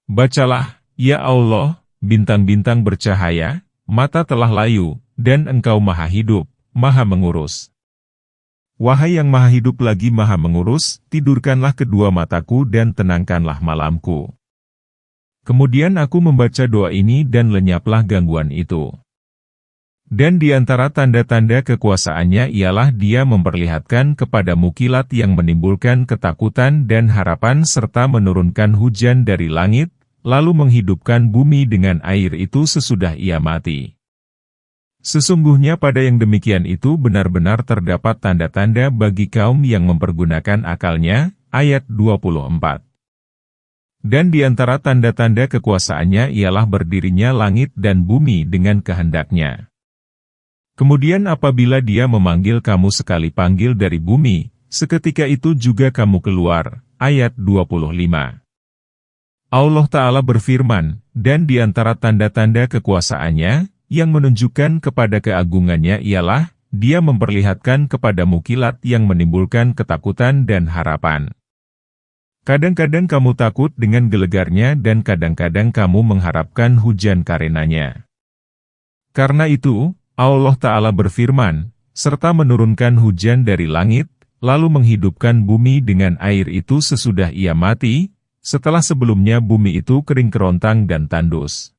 Bacalah, ya Allah, bintang-bintang bercahaya, mata telah layu, dan Engkau maha hidup, maha mengurus. Wahai yang maha hidup lagi maha mengurus, tidurkanlah kedua mataku dan tenangkanlah malamku. Kemudian aku membaca doa ini dan lenyaplah gangguan itu. Dan di antara tanda-tanda kekuasaannya ialah Dia memperlihatkan kepadamu kilat yang menimbulkan ketakutan dan harapan serta menurunkan hujan dari langit, lalu menghidupkan bumi dengan air itu sesudah ia mati. Sesungguhnya pada yang demikian itu benar-benar terdapat tanda-tanda bagi kaum yang mempergunakan akalnya, ayat 24. Dan di antara tanda-tanda kekuasaannya ialah berdirinya langit dan bumi dengan kehendaknya. Kemudian apabila Dia memanggil kamu sekali panggil dari bumi, seketika itu juga kamu keluar, ayat 25. Allah Ta'ala berfirman, dan di antara tanda-tanda kekuasaannya, yang menunjukkan kepada keagungannya ialah, Dia memperlihatkan kepadamu kilat yang menimbulkan ketakutan dan harapan. Kadang-kadang kamu takut dengan gelegarnya dan kadang-kadang kamu mengharapkan hujan karenanya. Karena itu, Allah Ta'ala berfirman, serta menurunkan hujan dari langit, lalu menghidupkan bumi dengan air itu sesudah ia mati, setelah sebelumnya bumi itu kering kerontang dan tandus.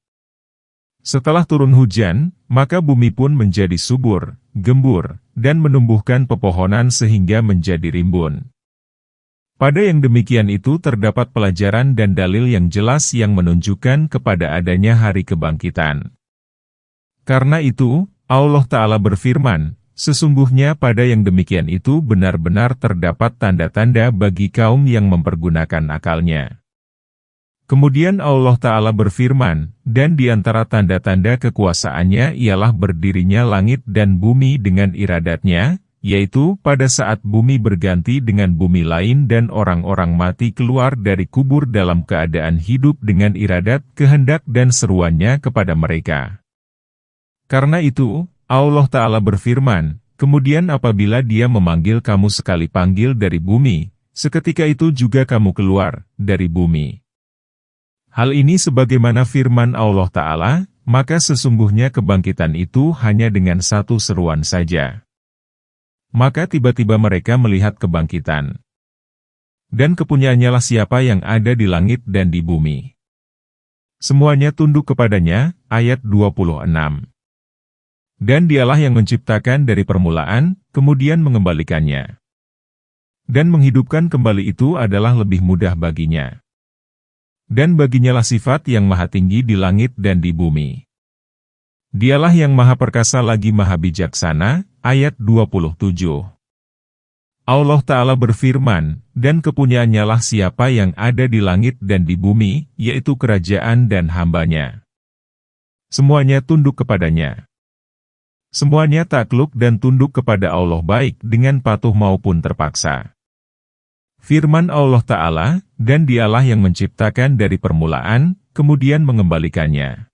Setelah turun hujan, maka bumi pun menjadi subur, gembur, dan menumbuhkan pepohonan sehingga menjadi rimbun. Pada yang demikian itu terdapat pelajaran dan dalil yang jelas yang menunjukkan kepada adanya hari kebangkitan. Karena itu, Allah Ta'ala berfirman, sesungguhnya pada yang demikian itu benar-benar terdapat tanda-tanda bagi kaum yang mempergunakan akalnya. Kemudian Allah Ta'ala berfirman, dan di antara tanda-tanda kekuasaannya ialah berdirinya langit dan bumi dengan iradatnya, yaitu pada saat bumi berganti dengan bumi lain dan orang-orang mati keluar dari kubur dalam keadaan hidup dengan iradat, kehendak dan seruannya kepada mereka. Karena itu, Allah Ta'ala berfirman, kemudian apabila Dia memanggil kamu sekali panggil dari bumi, seketika itu juga kamu keluar dari bumi. Hal ini sebagaimana firman Allah Ta'ala, maka sesungguhnya kebangkitan itu hanya dengan satu seruan saja. Maka tiba-tiba mereka melihat kebangkitan. Dan kepunyaannya lah siapa yang ada di langit dan di bumi. Semuanya tunduk kepadanya, ayat 26. Dan Dialah yang menciptakan dari permulaan, kemudian mengembalikannya. Dan menghidupkan kembali itu adalah lebih mudah baginya. Dan baginya lah sifat yang maha tinggi di langit dan di bumi. Dialah yang maha perkasa lagi maha bijaksana, ayat 27. Allah Ta'ala berfirman, dan kepunyaannya lah siapa yang ada di langit dan di bumi, yaitu kerajaan dan hambanya. Semuanya tunduk kepadanya. Semuanya takluk dan tunduk kepada Allah baik dengan patuh maupun terpaksa. Firman Allah Ta'ala, dan Dialah yang menciptakan dari permulaan, kemudian mengembalikannya.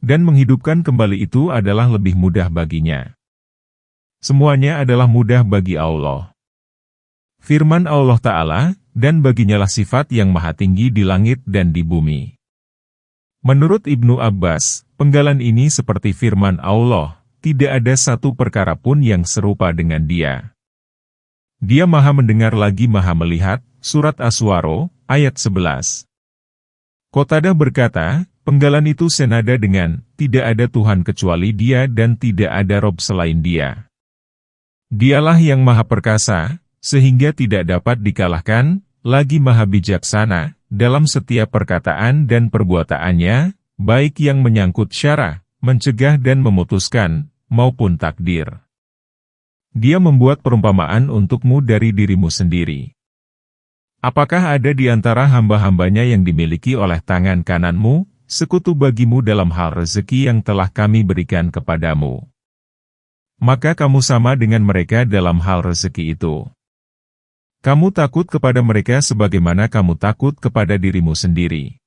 Dan menghidupkan kembali itu adalah lebih mudah baginya. Semuanya adalah mudah bagi Allah. Firman Allah Ta'ala, dan baginya lah sifat yang maha tinggi di langit dan di bumi. Menurut Ibnu Abbas, penggalan ini seperti firman Allah, tidak ada satu perkara pun yang serupa dengan Dia. Dia maha mendengar lagi maha melihat, surat Aswaro, ayat 11. Qatadah berkata, penggalan itu senada dengan, tidak ada Tuhan kecuali Dia dan tidak ada Rob selain Dia. Dialah yang maha perkasa, sehingga tidak dapat dikalahkan, lagi maha bijaksana, dalam setiap perkataan dan perbuataannya, baik yang menyangkut syara, mencegah dan memutuskan, maupun takdir. Dia membuat perumpamaan untukmu dari dirimu sendiri. Apakah ada di antara hamba-hambanya yang dimiliki oleh tangan kananmu, sekutu bagimu dalam hal rezeki yang telah kami berikan kepadamu? Maka kamu sama dengan mereka dalam hal rezeki itu. Kamu takut kepada mereka sebagaimana kamu takut kepada dirimu sendiri.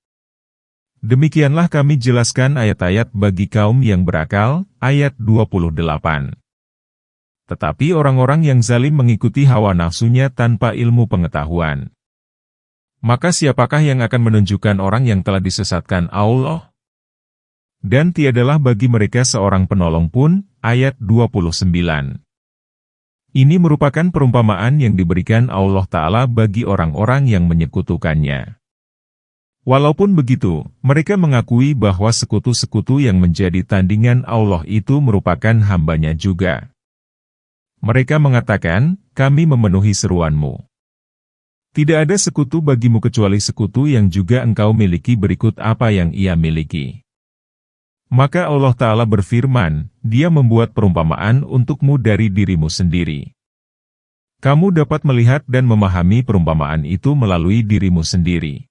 Demikianlah kami jelaskan ayat-ayat bagi kaum yang berakal, ayat 28. Tetapi orang-orang yang zalim mengikuti hawa nafsunya tanpa ilmu pengetahuan. Maka siapakah yang akan menunjukkan orang yang telah disesatkan Allah? Dan tiadalah bagi mereka seorang penolong pun, ayat 29. Ini merupakan perumpamaan yang diberikan Allah Ta'ala bagi orang-orang yang menyekutukannya. Walaupun begitu, mereka mengakui bahwa sekutu-sekutu yang menjadi tandingan Allah itu merupakan hambanya juga. Mereka mengatakan, kami memenuhi seruanmu. Tidak ada sekutu bagimu kecuali sekutu yang juga engkau miliki berikut apa yang ia miliki. Maka Allah Ta'ala berfirman, Dia membuat perumpamaan untukmu dari dirimu sendiri. Kamu dapat melihat dan memahami perumpamaan itu melalui dirimu sendiri.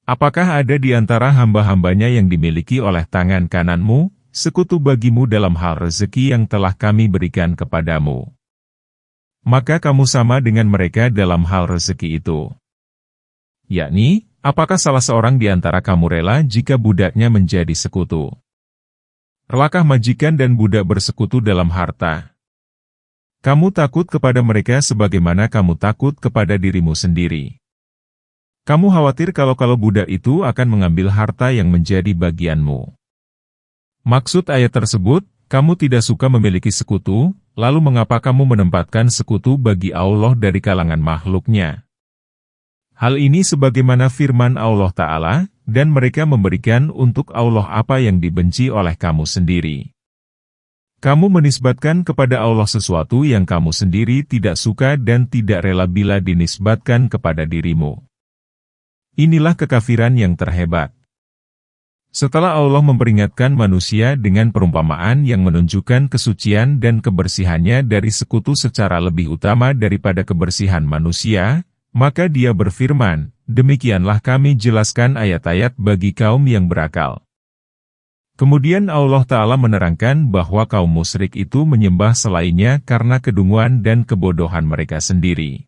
Apakah ada di antara hamba-hambanya yang dimiliki oleh tangan kananmu, sekutu bagimu dalam hal rezeki yang telah kami berikan kepadamu? Maka kamu sama dengan mereka dalam hal rezeki itu. Yakni, apakah salah seorang di antara kamu rela jika budaknya menjadi sekutu? Relakah majikan dan budak bersekutu dalam harta? Kamu takut kepada mereka sebagaimana kamu takut kepada dirimu sendiri. Kamu khawatir kalau budak itu akan mengambil harta yang menjadi bagianmu. Maksud ayat tersebut, kamu tidak suka memiliki sekutu, lalu mengapa kamu menempatkan sekutu bagi Allah dari kalangan makhluknya? Hal ini sebagaimana firman Allah Ta'ala, dan mereka memberikan untuk Allah apa yang dibenci oleh kamu sendiri. Kamu menisbatkan kepada Allah sesuatu yang kamu sendiri tidak suka dan tidak rela bila dinisbatkan kepada dirimu. Inilah kekafiran yang terhebat. Setelah Allah memperingatkan manusia dengan perumpamaan yang menunjukkan kesucian dan kebersihannya dari sekutu secara lebih utama daripada kebersihan manusia, maka Dia berfirman, demikianlah kami jelaskan ayat-ayat bagi kaum yang berakal. Kemudian Allah Ta'ala menerangkan bahwa kaum musyrik itu menyembah selainnya karena kedunguan dan kebodohan mereka sendiri.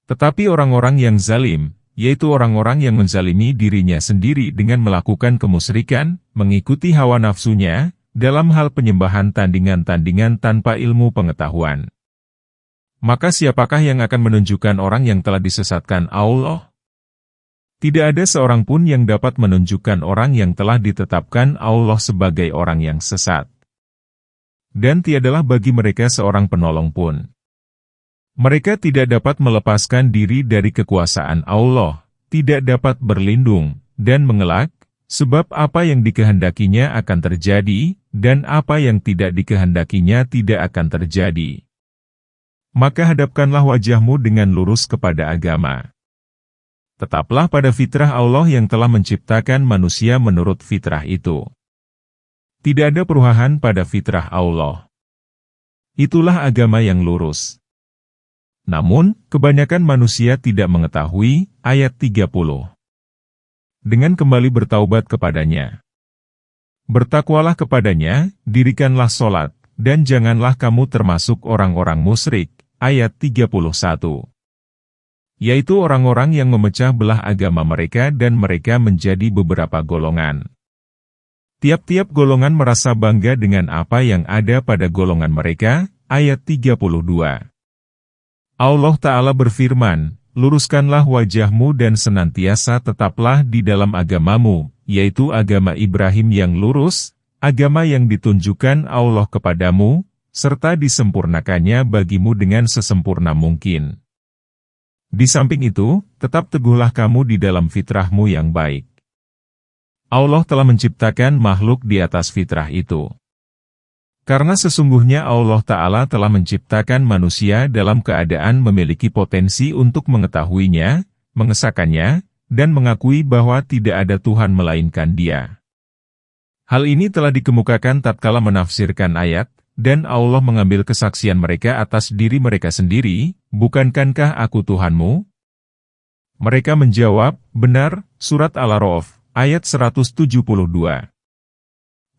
Tetapi orang-orang yang zalim, yaitu orang-orang yang menzalimi dirinya sendiri dengan melakukan kemusyrikan, mengikuti hawa nafsunya, dalam hal penyembahan tandingan-tandingan tanpa ilmu pengetahuan. Maka siapakah yang akan menunjukkan orang yang telah disesatkan Allah? Tidak ada seorang pun yang dapat menunjukkan orang yang telah ditetapkan Allah sebagai orang yang sesat. Dan tiadalah bagi mereka seorang penolong pun. Mereka tidak dapat melepaskan diri dari kekuasaan Allah, tidak dapat berlindung, dan mengelak, sebab apa yang dikehendakinya akan terjadi, dan apa yang tidak dikehendakinya tidak akan terjadi. Maka hadapkanlah wajahmu dengan lurus kepada agama. Tetaplah pada fitrah Allah yang telah menciptakan manusia menurut fitrah itu. Tidak ada perubahan pada fitrah Allah. Itulah agama yang lurus. Namun, kebanyakan manusia tidak mengetahui, ayat 30. Dengan kembali bertaubat kepadanya. Bertakwalah kepadanya, dirikanlah sholat, dan janganlah kamu termasuk orang-orang musyrik, ayat 31. Yaitu orang-orang yang memecah belah agama mereka dan mereka menjadi beberapa golongan. Tiap-tiap golongan merasa bangga dengan apa yang ada pada golongan mereka, ayat 32. Allah Ta'ala berfirman, luruskanlah wajahmu dan senantiasa tetaplah di dalam agamamu, yaitu agama Ibrahim yang lurus, agama yang ditunjukkan Allah kepadamu, serta disempurnakannya bagimu dengan sesempurna mungkin. Di samping itu, tetap teguhlah kamu di dalam fitrahmu yang baik. Allah telah menciptakan makhluk di atas fitrah itu. Karena sesungguhnya Allah Ta'ala telah menciptakan manusia dalam keadaan memiliki potensi untuk mengetahuinya, mengesahkannya, dan mengakui bahwa tidak ada Tuhan melainkan Dia. Hal ini telah dikemukakan tatkala menafsirkan ayat, dan Allah mengambil kesaksian mereka atas diri mereka sendiri, bukankah aku Tuhanmu? Mereka menjawab, benar, surat Al-A'raf, ayat 172.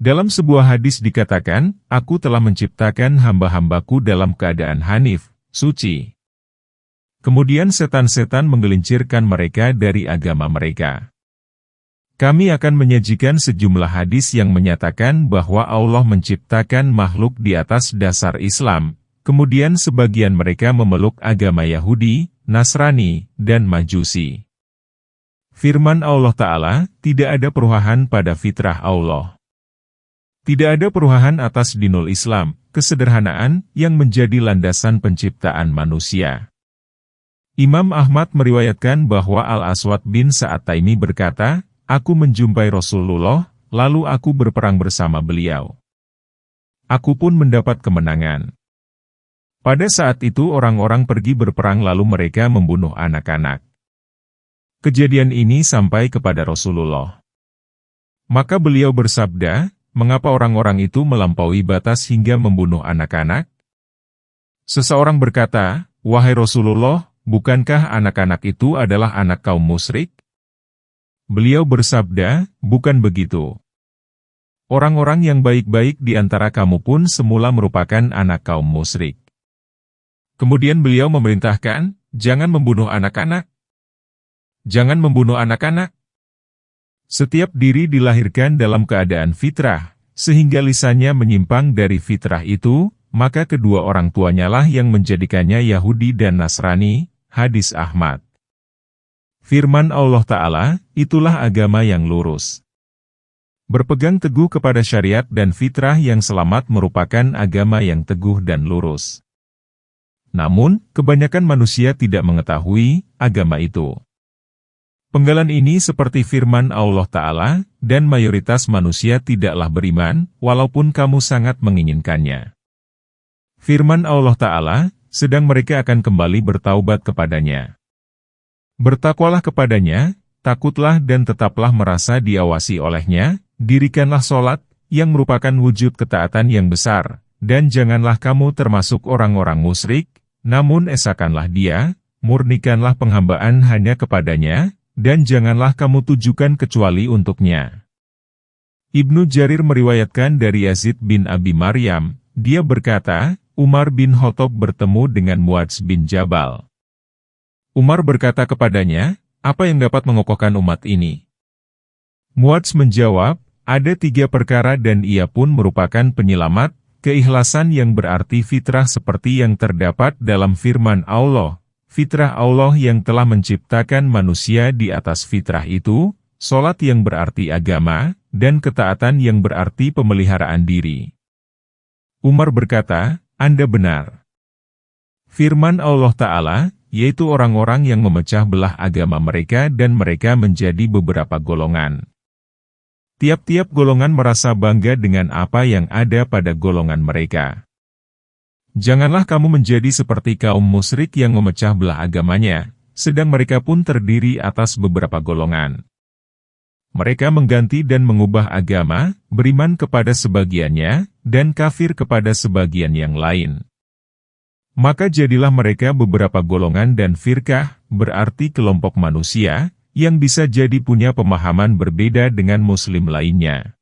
Dalam sebuah hadis dikatakan, aku telah menciptakan hamba-hambaku dalam keadaan hanif, suci. Kemudian setan-setan menggelincirkan mereka dari agama mereka. Kami akan menyajikan sejumlah hadis yang menyatakan bahwa Allah menciptakan makhluk di atas dasar Islam, kemudian sebagian mereka memeluk agama Yahudi, Nasrani, dan Majusi. Firman Allah Ta'ala, tidak ada perubahan pada fitrah Allah. Tidak ada perubahan atas dinul Islam, kesederhanaan yang menjadi landasan penciptaan manusia. Imam Ahmad meriwayatkan bahwa Al-Aswad bin Sa'ad Taimi berkata, aku menjumpai Rasulullah, lalu aku berperang bersama beliau. Aku pun mendapat kemenangan. Pada saat itu orang-orang pergi berperang lalu mereka membunuh anak-anak. Kejadian ini sampai kepada Rasulullah. Maka beliau bersabda, mengapa orang-orang itu melampaui batas hingga membunuh anak-anak? Seseorang berkata, wahai Rasulullah, bukankah anak-anak itu adalah anak kaum musyrik? Beliau bersabda, bukan begitu. Orang-orang yang baik-baik di antara kamu pun semula merupakan anak kaum musyrik. Kemudian beliau memerintahkan, jangan membunuh anak-anak. Jangan membunuh anak-anak. Setiap diri dilahirkan dalam keadaan fitrah, sehingga lisannya menyimpang dari fitrah itu, maka kedua orang tuanya lah yang menjadikannya Yahudi dan Nasrani, hadis Ahmad. Firman Allah Ta'ala, itulah agama yang lurus. Berpegang teguh kepada syariat dan fitrah yang selamat merupakan agama yang teguh dan lurus. Namun, kebanyakan manusia tidak mengetahui agama itu. Penggalan ini seperti firman Allah Ta'ala, dan mayoritas manusia tidaklah beriman, walaupun kamu sangat menginginkannya. Firman Allah Ta'ala, sedang mereka akan kembali bertaubat kepadanya. Bertakwalah kepadanya, takutlah dan tetaplah merasa diawasi olehnya, dirikanlah sholat, yang merupakan wujud ketaatan yang besar, dan janganlah kamu termasuk orang-orang musyrik, namun esakanlah dia, murnikanlah penghambaan hanya kepadanya, dan janganlah kamu tujukan kecuali untuknya. Ibnu Jarir meriwayatkan dari Yazid bin Abi Maryam, dia berkata, Umar bin Khattab bertemu dengan Muadz bin Jabal. Umar berkata kepadanya, apa yang dapat mengokohkan umat ini? Muadz menjawab, ada 3 perkara dan ia pun merupakan penyelamat, keikhlasan yang berarti fitrah seperti yang terdapat dalam firman Allah. Fitrah Allah yang telah menciptakan manusia di atas fitrah itu, sholat yang berarti agama, dan ketaatan yang berarti pemeliharaan diri. Umar berkata, Anda benar. Firman Allah Ta'ala, yaitu orang-orang yang memecah belah agama mereka dan mereka menjadi beberapa golongan. Tiap-tiap golongan merasa bangga dengan apa yang ada pada golongan mereka. Janganlah kamu menjadi seperti kaum musyrik yang memecah belah agamanya, sedang mereka pun terdiri atas beberapa golongan. Mereka mengganti dan mengubah agama, beriman kepada sebagiannya, dan kafir kepada sebagian yang lain. Maka jadilah mereka beberapa golongan dan firqah, berarti kelompok manusia, yang bisa jadi punya pemahaman berbeda dengan muslim lainnya.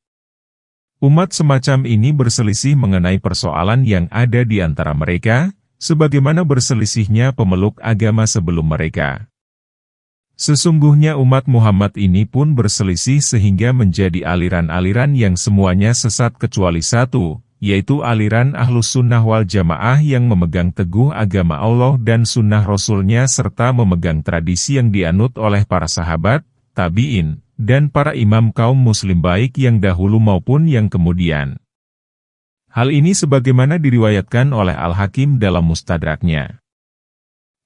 Umat semacam ini berselisih mengenai persoalan yang ada di antara mereka, sebagaimana berselisihnya pemeluk agama sebelum mereka. Sesungguhnya umat Muhammad ini pun berselisih sehingga menjadi aliran-aliran yang semuanya sesat kecuali satu, yaitu aliran Ahlus Sunnah wal Jamaah yang memegang teguh agama Allah dan sunnah Rasul-Nya serta memegang tradisi yang dianut oleh para sahabat, tabi'in, dan para imam kaum muslim baik yang dahulu maupun yang kemudian. Hal ini sebagaimana diriwayatkan oleh Al-Hakim dalam Mustadraknya.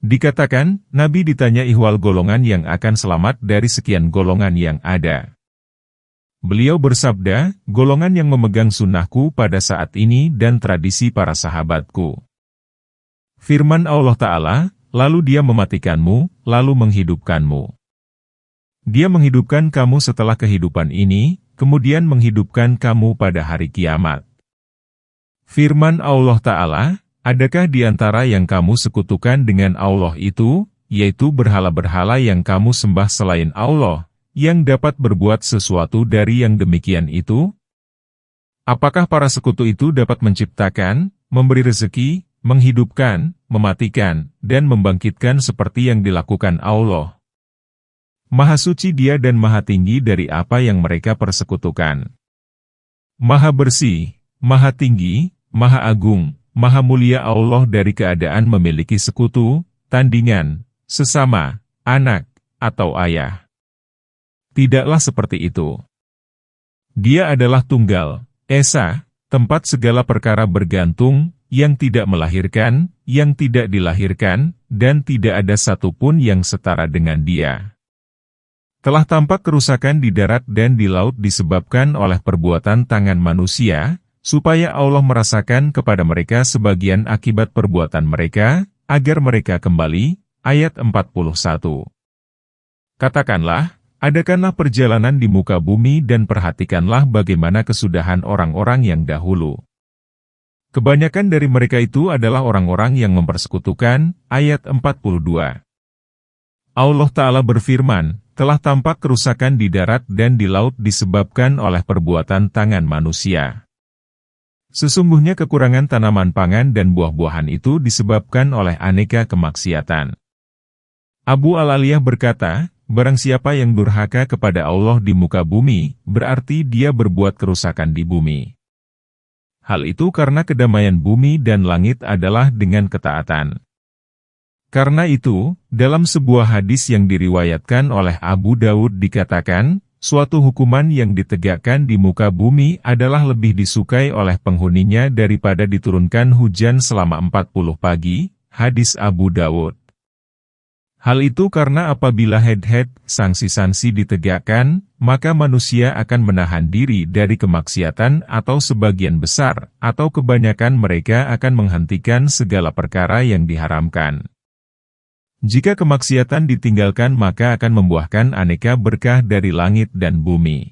Dikatakan, Nabi ditanya ihwal golongan yang akan selamat dari sekian golongan yang ada. Beliau bersabda, golongan yang memegang sunnahku pada saat ini dan tradisi para sahabatku. Firman Allah Ta'ala, lalu dia mematikanmu, lalu menghidupkanmu. Dia menghidupkan kamu setelah kehidupan ini, kemudian menghidupkan kamu pada hari kiamat. Firman Allah Ta'ala, adakah di antara yang kamu sekutukan dengan Allah itu, yaitu berhala-berhala yang kamu sembah selain Allah, yang dapat berbuat sesuatu dari yang demikian itu? Apakah para sekutu itu dapat menciptakan, memberi rezeki, menghidupkan, mematikan, dan membangkitkan seperti yang dilakukan Allah? Maha suci Dia dan maha tinggi dari apa yang mereka persekutukan. Maha bersih, maha tinggi, maha agung, maha mulia Allah dari keadaan memiliki sekutu, tandingan, sesama, anak, atau ayah. Tidaklah seperti itu. Dia adalah tunggal, esa, tempat segala perkara bergantung, yang tidak melahirkan, yang tidak dilahirkan, dan tidak ada satupun yang setara dengan Dia. Telah tampak kerusakan di darat dan di laut disebabkan oleh perbuatan tangan manusia, supaya Allah merasakan kepada mereka sebagian akibat perbuatan mereka, agar mereka kembali. Ayat 41. Katakanlah, adakanlah perjalanan di muka bumi dan perhatikanlah bagaimana kesudahan orang-orang yang dahulu. Kebanyakan dari mereka itu adalah orang-orang yang mempersekutukan. Ayat 42. Allah Ta'ala berfirman, telah tampak kerusakan di darat dan di laut disebabkan oleh perbuatan tangan manusia. Sesungguhnya kekurangan tanaman pangan dan buah-buahan itu disebabkan oleh aneka kemaksiatan. Abu Al-Aliyah berkata, barang siapa yang durhaka kepada Allah di muka bumi, berarti dia berbuat kerusakan di bumi. Hal itu karena kedamaian bumi dan langit adalah dengan ketaatan. Karena itu, dalam sebuah hadis yang diriwayatkan oleh Abu Daud dikatakan, suatu hukuman yang ditegakkan di muka bumi adalah lebih disukai oleh penghuninya daripada diturunkan hujan selama 40 pagi, hadis Abu Daud. Hal itu karena apabila had-had, sanksi-sanksi ditegakkan, maka manusia akan menahan diri dari kemaksiatan atau sebagian besar, atau kebanyakan mereka akan menghentikan segala perkara yang diharamkan. Jika kemaksiatan ditinggalkan maka akan membuahkan aneka berkah dari langit dan bumi.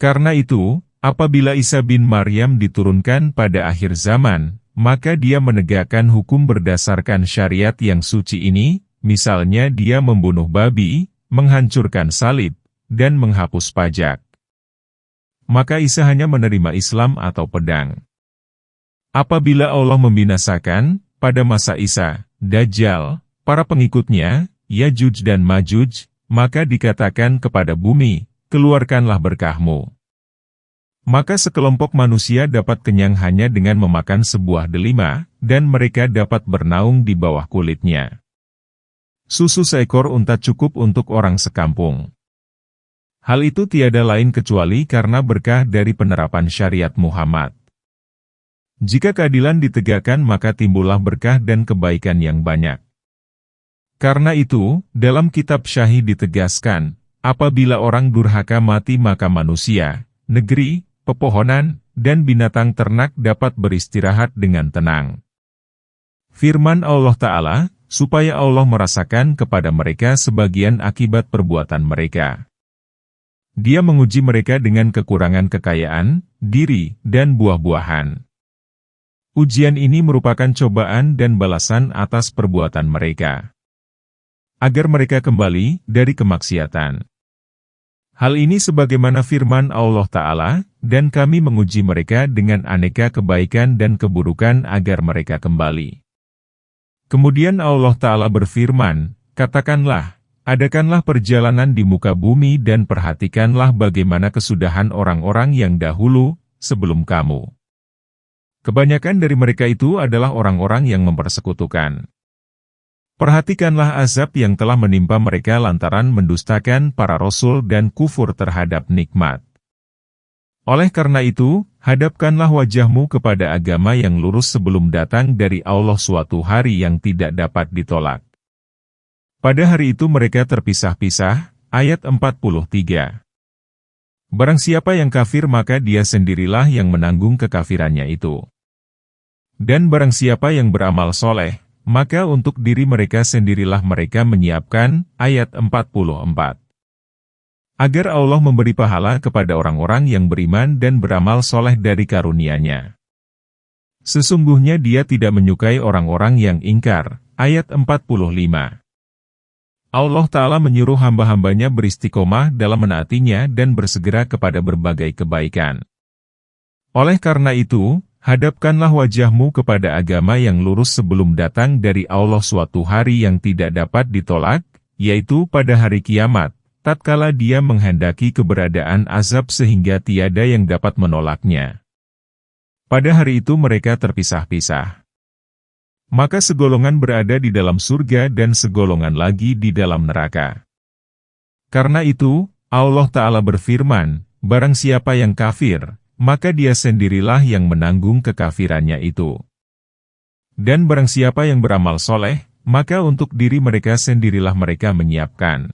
Karena itu, apabila Isa bin Maryam diturunkan pada akhir zaman, maka dia menegakkan hukum berdasarkan syariat yang suci ini, misalnya dia membunuh babi, menghancurkan salib, dan menghapus pajak. Maka Isa hanya menerima Islam atau pedang. Apabila Allah membinasakan, pada masa Isa, Dajjal, para pengikutnya, Yajuj dan Majuj, maka dikatakan kepada bumi, keluarkanlah berkahmu. Maka sekelompok manusia dapat kenyang hanya dengan memakan sebuah delima, dan mereka dapat bernaung di bawah kulitnya. Susu seekor unta cukup untuk orang sekampung. Hal itu tiada lain kecuali karena berkah dari penerapan syariat Muhammad. Jika keadilan ditegakkan maka timbullah berkah dan kebaikan yang banyak. Karena itu, dalam kitab Syahih ditegaskan, apabila orang durhaka mati maka manusia, negeri, pepohonan, dan binatang ternak dapat beristirahat dengan tenang. Firman Allah Ta'ala, supaya Allah merasakan kepada mereka sebagian akibat perbuatan mereka. Dia menguji mereka dengan kekurangan kekayaan, diri, dan buah-buahan. Ujian ini merupakan cobaan dan balasan atas perbuatan mereka, agar mereka kembali dari kemaksiatan. Hal ini sebagaimana firman Allah Ta'ala, dan kami menguji mereka dengan aneka kebaikan dan keburukan agar mereka kembali. Kemudian Allah Ta'ala berfirman, katakanlah, adakanlah perjalanan di muka bumi dan perhatikanlah bagaimana kesudahan orang-orang yang dahulu, sebelum kamu. Kebanyakan dari mereka itu adalah orang-orang yang mempersekutukan. Perhatikanlah azab yang telah menimpa mereka lantaran mendustakan para rasul dan kufur terhadap nikmat. Oleh karena itu, hadapkanlah wajahmu kepada agama yang lurus sebelum datang dari Allah suatu hari yang tidak dapat ditolak. Pada hari itu mereka terpisah-pisah, ayat 43. Barang siapa yang kafir maka dia sendirilah yang menanggung kekafirannya itu. Dan barang siapa yang beramal soleh, maka untuk diri mereka sendirilah mereka menyiapkan, ayat 44. Agar Allah memberi pahala kepada orang-orang yang beriman dan beramal soleh dari karunia-Nya. Sesungguhnya Dia tidak menyukai orang-orang yang ingkar. Ayat 45. Allah Ta'ala menyuruh hamba-hambanya beristiqomah dalam menaatinya dan bersegera kepada berbagai kebaikan. Oleh karena itu, hadapkanlah wajahmu kepada agama yang lurus sebelum datang dari Allah suatu hari yang tidak dapat ditolak, yaitu pada hari kiamat. Tatkala Dia menghendaki keberadaan azab sehingga tiada yang dapat menolaknya. Pada hari itu mereka terpisah-pisah. maka segolongan berada di dalam surga dan segolongan lagi di dalam neraka. Karena itu, Allah Ta'ala berfirman, barang siapa yang kafir, maka dia sendirilah yang menanggung kekafirannya itu. Dan barang siapa yang beramal soleh, maka untuk diri mereka sendirilah mereka menyiapkan.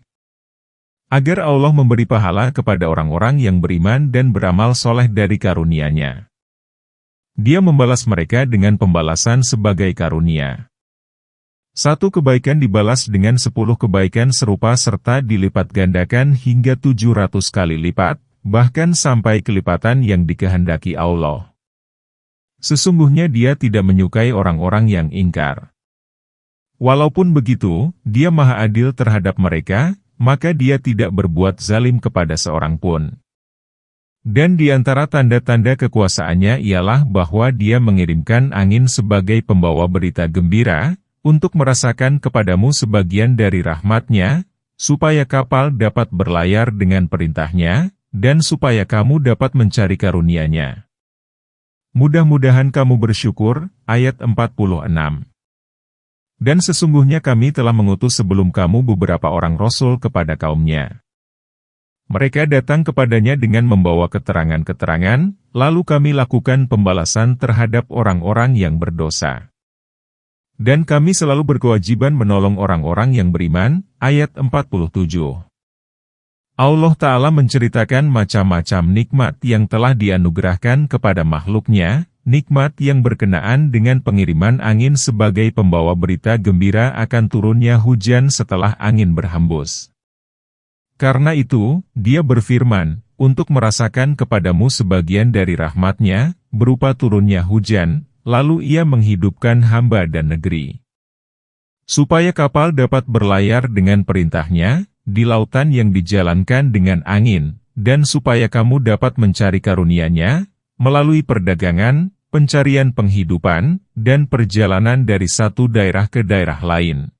Agar Allah memberi pahala kepada orang-orang yang beriman dan beramal soleh dari karunia-Nya. Dia membalas mereka dengan pembalasan sebagai karunia. Satu kebaikan dibalas dengan 10 kebaikan serupa serta dilipat gandakan hingga 700 kali lipat, bahkan sampai kelipatan yang dikehendaki Allah. Sesungguhnya Dia tidak menyukai orang-orang yang ingkar. Walaupun begitu, Dia Maha Adil terhadap mereka, maka Dia tidak berbuat zalim kepada seorang pun. Dan di antara tanda-tanda kekuasaannya ialah bahwa Dia mengirimkan angin sebagai pembawa berita gembira, untuk merasakan kepadamu sebagian dari rahmat-Nya, supaya kapal dapat berlayar dengan perintah-Nya, dan supaya kamu dapat mencari karunia-Nya. Mudah-mudahan kamu bersyukur. Ayat 46. Dan sesungguhnya kami telah mengutus sebelum kamu beberapa orang rasul kepada kaumnya. Mereka datang kepadanya dengan membawa keterangan-keterangan, lalu kami lakukan pembalasan terhadap orang-orang yang berdosa. Dan kami selalu berkewajiban menolong orang-orang yang beriman. Ayat 47. Allah Ta'ala menceritakan macam-macam nikmat yang telah dianugerahkan kepada makhluk-Nya, nikmat yang berkenaan dengan pengiriman angin sebagai pembawa berita gembira akan turunnya hujan setelah angin berhembus. Karena itu, Dia berfirman, untuk merasakan kepadamu sebagian dari rahmat-Nya, berupa turunnya hujan, lalu Ia menghidupkan hamba dan negeri. Supaya kapal dapat berlayar dengan perintah-Nya, di lautan yang dijalankan dengan angin, dan supaya kamu dapat mencari karunia-Nya, melalui perdagangan, pencarian penghidupan, dan perjalanan dari satu daerah ke daerah lain.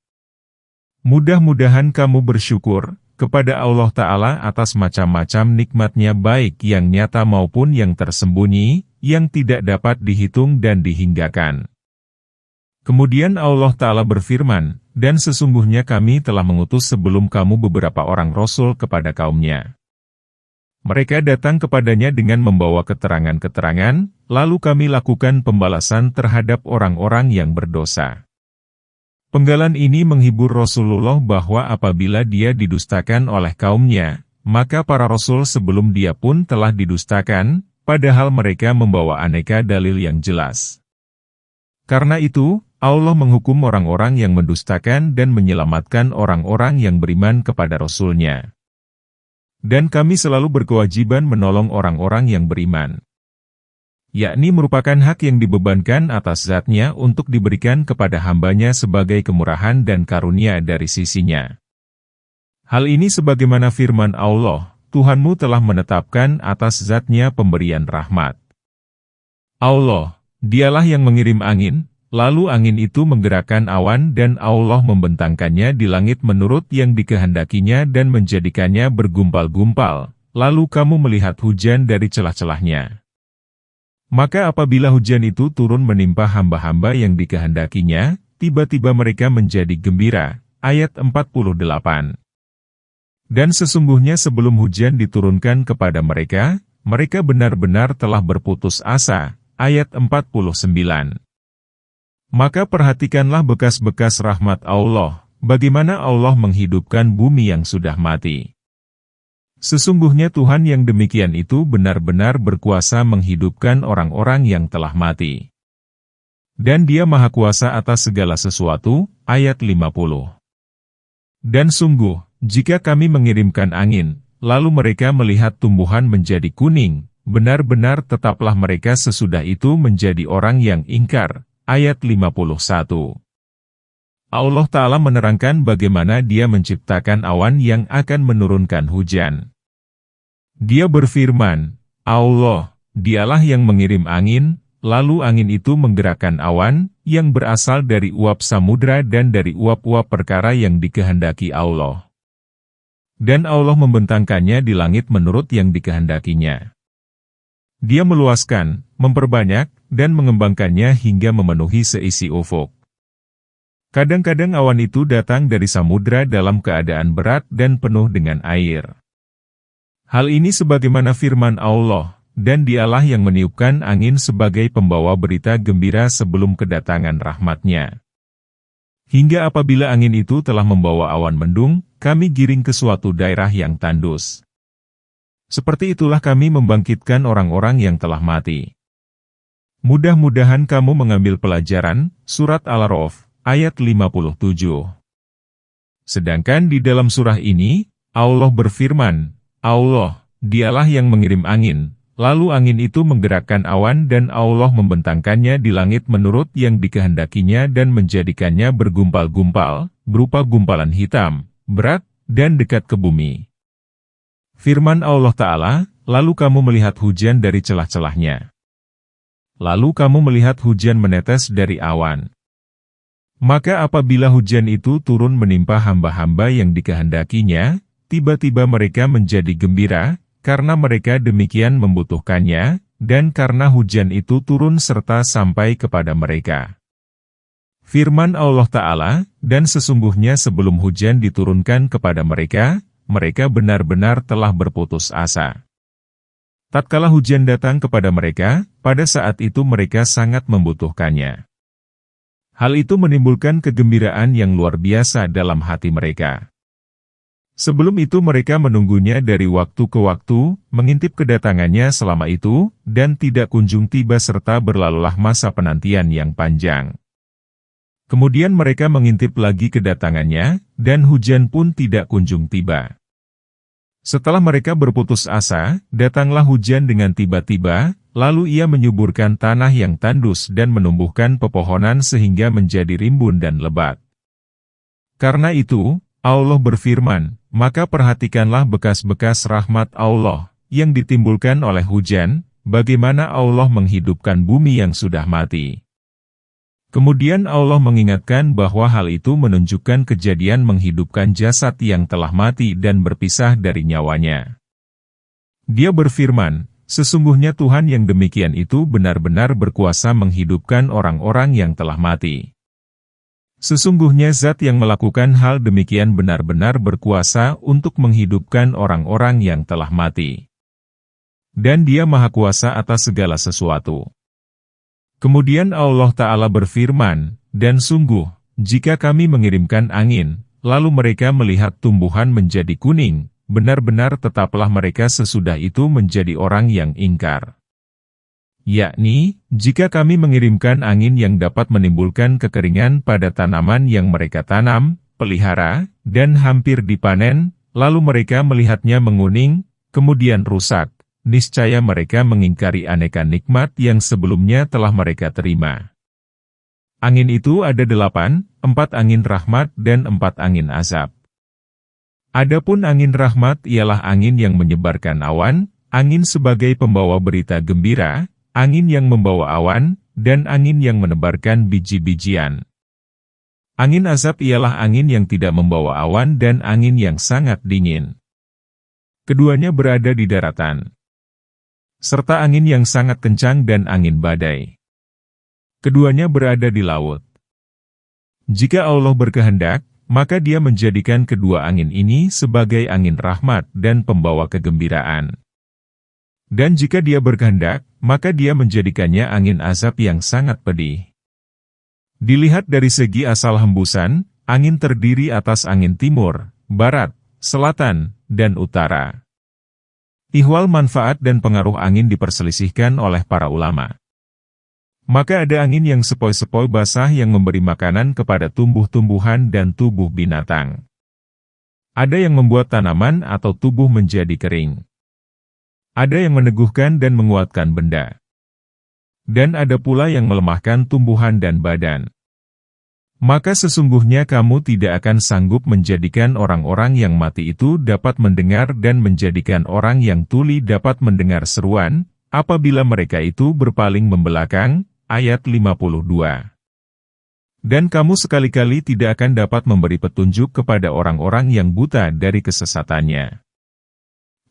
Mudah-mudahan kamu bersyukur kepada Allah Ta'ala atas macam-macam nikmat-Nya baik yang nyata maupun yang tersembunyi, yang tidak dapat dihitung dan dihinggakan. Kemudian Allah Ta'ala berfirman, dan sesungguhnya kami telah mengutus sebelum kamu beberapa orang rasul kepada kaumnya. Mereka datang kepadanya dengan membawa keterangan-keterangan, lalu kami lakukan pembalasan terhadap orang-orang yang berdosa. Penggalan ini menghibur Rasulullah bahwa apabila dia didustakan oleh kaumnya, maka para rasul sebelum dia pun telah didustakan, padahal mereka membawa aneka dalil yang jelas. Karena itu, Allah menghukum orang-orang yang mendustakan dan menyelamatkan orang-orang yang beriman kepada Rasul-Nya. Dan kami selalu berkewajiban menolong orang-orang yang beriman. Yakni merupakan hak yang dibebankan atas Zat-Nya untuk diberikan kepada hamba-Nya sebagai kemurahan dan karunia dari sisi-Nya. Hal ini sebagaimana firman Allah, Tuhanmu telah menetapkan atas Zat-Nya pemberian rahmat. Allah, Dialah yang mengirim angin, lalu angin itu menggerakkan awan dan Allah membentangkannya di langit menurut yang dikehendakinya dan menjadikannya bergumpal-gumpal, lalu kamu melihat hujan dari celah-celahnya. Maka apabila hujan itu turun menimpa hamba-hamba yang dikehendakinya, tiba-tiba mereka menjadi gembira. Ayat 48. Dan sesungguhnya sebelum hujan diturunkan kepada mereka, mereka benar-benar telah berputus asa. Ayat 49. Maka perhatikanlah bekas-bekas rahmat Allah, bagaimana Allah menghidupkan bumi yang sudah mati. Sesungguhnya Tuhan yang demikian itu benar-benar berkuasa menghidupkan orang-orang yang telah mati. Dan Dia Maha Kuasa atas segala sesuatu. Ayat 50. Dan sungguh, jika kami mengirimkan angin, lalu mereka melihat tumbuhan menjadi kuning, benar-benar tetaplah mereka sesudah itu menjadi orang yang ingkar. Ayat 51. Allah Ta'ala menerangkan bagaimana Dia menciptakan awan yang akan menurunkan hujan. Dia berfirman, Allah, Dialah yang mengirim angin, lalu angin itu menggerakkan awan, yang berasal dari uap samudra dan dari uap-uap perkara yang dikehendaki Allah. Dan Allah membentangkannya di langit menurut yang dikehendakinya. Dia meluaskan, memperbanyak, dan mengembangkannya hingga memenuhi seisi ufuk. Kadang-kadang awan itu datang dari samudra dalam keadaan berat dan penuh dengan air. Hal ini sebagaimana firman Allah, dan Dialah yang meniupkan angin sebagai pembawa berita gembira sebelum kedatangan rahmat-Nya. Hingga apabila angin itu telah membawa awan mendung, kami giring ke suatu daerah yang tandus. Seperti itulah kami membangkitkan orang-orang yang telah mati. Mudah-mudahan kamu mengambil pelajaran, Surat Al-A'raf, ayat 57. Sedangkan di dalam surah ini, Allah berfirman, Allah, Dialah yang mengirim angin, lalu angin itu menggerakkan awan dan Allah membentangkannya di langit menurut yang dikehendakinya dan menjadikannya bergumpal-gumpal, berupa gumpalan hitam, berat, dan dekat ke bumi. Firman Allah Ta'ala, lalu kamu melihat hujan dari celah-celahnya. Lalu kamu melihat hujan menetes dari awan. Maka apabila hujan itu turun menimpa hamba-hamba yang dikehendakinya, tiba-tiba mereka menjadi gembira, karena mereka demikian membutuhkannya, dan karena hujan itu turun serta sampai kepada mereka. Firman Allah Ta'ala, dan sesungguhnya sebelum hujan diturunkan kepada mereka, mereka benar-benar telah berputus asa. Tatkala hujan datang kepada mereka, pada saat itu mereka sangat membutuhkannya. Hal itu menimbulkan kegembiraan yang luar biasa dalam hati mereka. Sebelum itu mereka menunggunya dari waktu ke waktu, mengintip kedatangannya selama itu, dan tidak kunjung tiba serta berlalulah masa penantian yang panjang. Kemudian mereka mengintip lagi kedatangannya, dan hujan pun tidak kunjung tiba. Setelah mereka berputus asa, datanglah hujan dengan tiba-tiba, lalu ia menyuburkan tanah yang tandus dan menumbuhkan pepohonan sehingga menjadi rimbun dan lebat. Karena itu, Allah berfirman, maka perhatikanlah bekas-bekas rahmat Allah, yang ditimbulkan oleh hujan, bagaimana Allah menghidupkan bumi yang sudah mati. Kemudian Allah mengingatkan bahwa hal itu menunjukkan kejadian menghidupkan jasad yang telah mati dan berpisah dari nyawanya. Dia berfirman, sesungguhnya Tuhan yang demikian itu benar-benar berkuasa menghidupkan orang-orang yang telah mati. Sesungguhnya zat yang melakukan hal demikian benar-benar berkuasa untuk menghidupkan orang-orang yang telah mati. Dan Dia Maha Kuasa atas segala sesuatu. Kemudian Allah Ta'ala berfirman, dan sungguh, jika kami mengirimkan angin, lalu mereka melihat tumbuhan menjadi kuning, benar-benar tetaplah mereka sesudah itu menjadi orang yang ingkar. Yakni, jika kami mengirimkan angin yang dapat menimbulkan kekeringan pada tanaman yang mereka tanam, pelihara, dan hampir dipanen, lalu mereka melihatnya menguning, kemudian rusak. Niscaya mereka mengingkari aneka nikmat yang sebelumnya telah mereka terima. Angin itu ada 8, 4 angin rahmat dan 4 angin azab. Adapun angin rahmat ialah angin yang menyebarkan awan, angin sebagai pembawa berita gembira, angin yang membawa awan, dan angin yang menebarkan biji-bijian. Angin azab ialah angin yang tidak membawa awan dan angin yang sangat dingin. Keduanya berada di daratan. Serta angin yang sangat kencang dan angin badai. Keduanya berada di laut. Jika Allah berkehendak, maka Dia menjadikan kedua angin ini sebagai angin rahmat dan pembawa kegembiraan. Dan jika Dia berkehendak, maka Dia menjadikannya angin azab yang sangat pedih. Dilihat dari segi asal hembusan, angin terdiri atas angin timur, barat, selatan, dan utara. Ihwal manfaat dan pengaruh angin diperselisihkan oleh para ulama. Maka ada angin yang sepoi-sepoi basah yang memberi makanan kepada tumbuh-tumbuhan dan tubuh binatang. Ada yang membuat tanaman atau tubuh menjadi kering. Ada yang meneguhkan dan menguatkan benda. Dan ada pula yang melemahkan tumbuhan dan badan. Maka sesungguhnya kamu tidak akan sanggup menjadikan orang-orang yang mati itu dapat mendengar dan menjadikan orang yang tuli dapat mendengar seruan, apabila mereka itu berpaling membelakang, ayat 52. Dan kamu sekali-kali tidak akan dapat memberi petunjuk kepada orang-orang yang buta dari kesesatannya.